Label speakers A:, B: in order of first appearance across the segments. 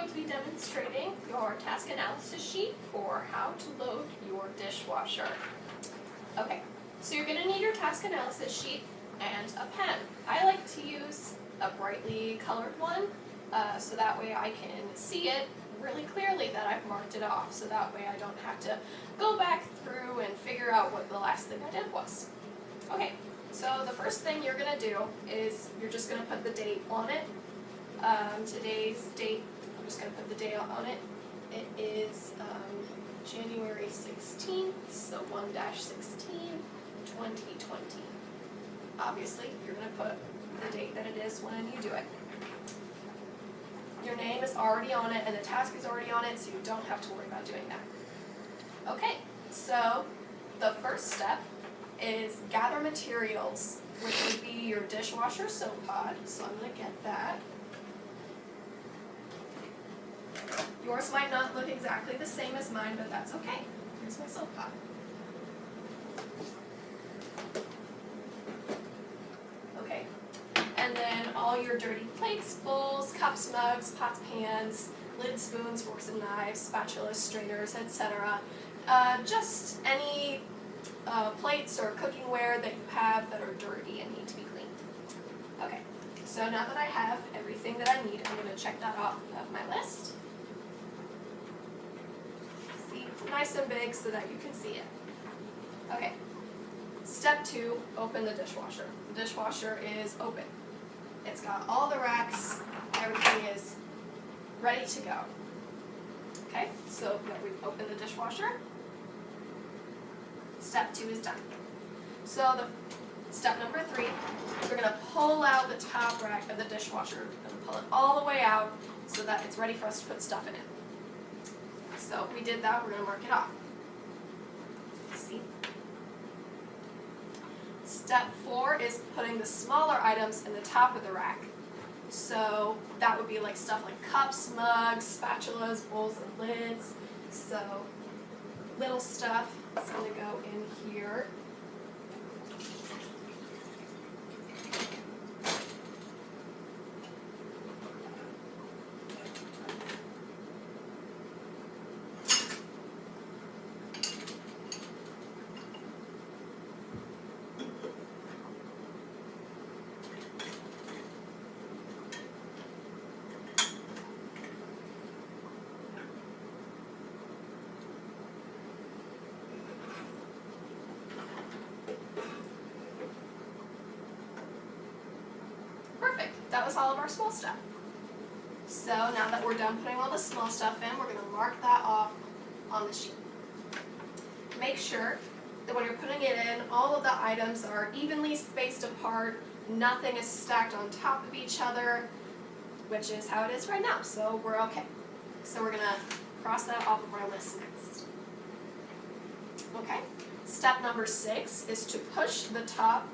A: going to be demonstrating your task analysis sheet for how to load your dishwasher. Okay, so you're going to need your task analysis sheet and a pen. I like to use a brightly colored one, so that way I can see it really clearly that I've marked it off, so that way I don't have to go back through and figure out what the last thing I did was. Okay, so the first thing you're going to do is you're just going to put the date on it. Today's date, I'm just going to put the date on it. It is January 16th, so 1-16, 2020. Obviously, you're going to put the date that it is when you do it. Your name is already on it and the task is already on it, so you don't have to worry about doing that. Okay, so the first step is gather materials, which would be your dishwasher soap pod. So I'm going to get that. Yours might not look exactly the same as mine, but that's okay. Here's my soap pod. Okay, and then all your dirty plates, bowls, cups, mugs, pots, pans, lids, spoons, forks and knives, spatulas, strainers, etc. Just any plates or cookingware that you have that are dirty and need to be cleaned. Okay, so now that I have everything that I need, I'm going to check that off of my list. See, nice and big so that you can see it. Okay, step 2, open the dishwasher. The dishwasher is open. It's got all the racks, everything is ready to go. Okay, so that we've opened the dishwasher. Step 2 is done. So the step number 3, we're going to pull out the top rack of the dishwasher and pull it all the way out so that it's ready for us to put stuff in it. So if we did that, we're going to mark it off. See? Step 4 is putting the smaller items in the top of the rack. So that would be like stuff like cups, mugs, spatulas, bowls, and lids. So little stuff is going to go in here. Perfect. That was all of our small stuff. So now that we're done putting all the small stuff in, we're going to mark that off on the sheet. Make sure that when you're putting it in, all of the items are evenly spaced apart, nothing is stacked on top of each other, which is how it is right now, so we're okay. So we're going to cross that off of our list next. Okay, step number 6 is to push the top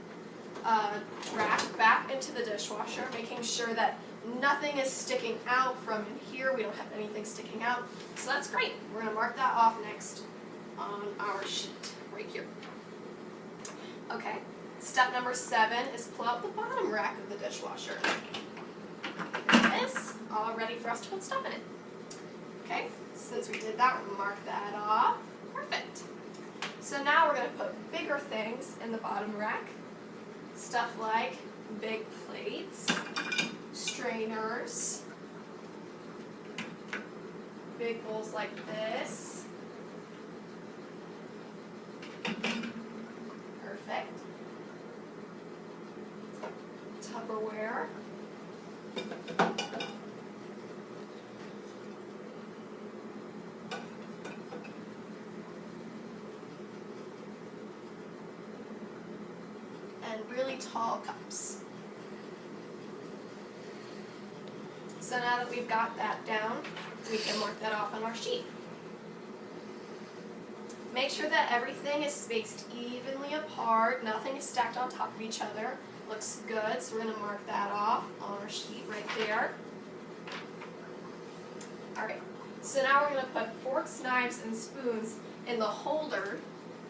A: rack back into the dishwasher, making sure that nothing is sticking out from in here. We don't have anything sticking out, so that's great. We're going to mark that off next on our sheet right here. Okay, step number 7 is pull out the bottom rack of the dishwasher. There it is, all ready for us to put stuff in it. Okay, since we did that, we're going to mark that off. Perfect. So now we're going to put bigger things in the bottom rack. Stuff like big plates, strainers, big bowls like this. Perfect. Tupperware. And really tall cups. So now that we've got that down, we can mark that off on our sheet. Make sure that everything is spaced evenly apart, nothing is stacked on top of each other. Looks good, so we're going to mark that off on our sheet right there. Alright, so now we're going to put forks, knives, and spoons in the holder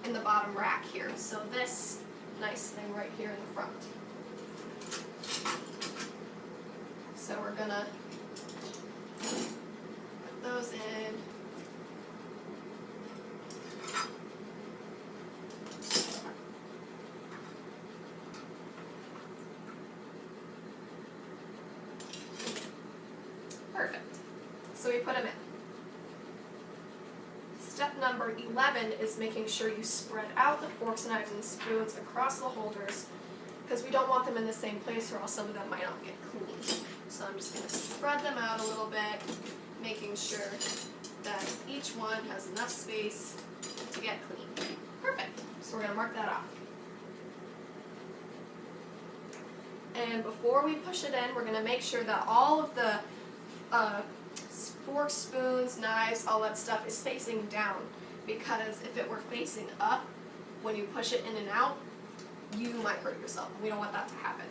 A: in the bottom rack here. So this nice thing right here in the front. So we're going to those in. Perfect. So we put them in. Step number 11 is making sure you spread out the forks, knives, and spoons across the holders because we don't want them in the same place or else some of them might not get clean. So I'm just going to spread them out a little bit, making sure that each one has enough space to get clean. Perfect. So we're going to mark that off. And before we push it in, we're going to make sure that all of the forks, spoons, knives, all that stuff is facing down, because if it were facing up, when you push it in and out, you might hurt yourself. We don't want that to happen.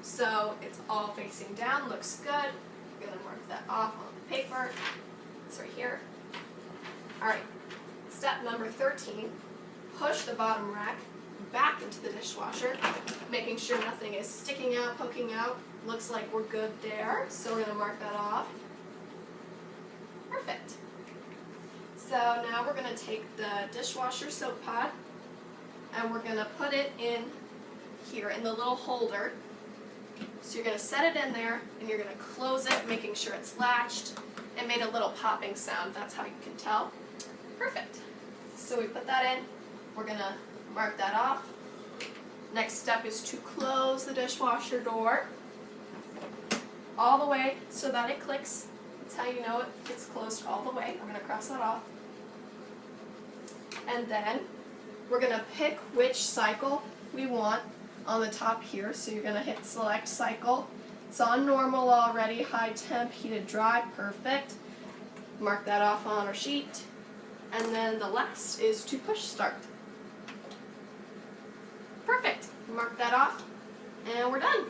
A: So it's all facing down, looks good. We're going to mark that off on the paper. It's right here. Alright, step number 13, push the bottom rack back into the dishwasher, making sure nothing is sticking out, poking out. Looks like we're good there, so we're going to mark that off. Perfect. So now we're going to take the dishwasher soap pod and we're going to put it in here in the little holder. So you're going to set it in there and you're going to close it, making sure it's latched. It made a little popping sound, that's how you can tell. Perfect. So we put that in, we're going to mark that off. Next step is to close the dishwasher door all the way so that it clicks. That's how you know it's closed all the way. I'm going to cross that off. And then we're going to pick which cycle we want on the top here. So you're going to hit select cycle. It's on normal already, high temp, heated dry, perfect. Mark that off on our sheet. And then the last is to push start. Perfect. Mark that off and we're done.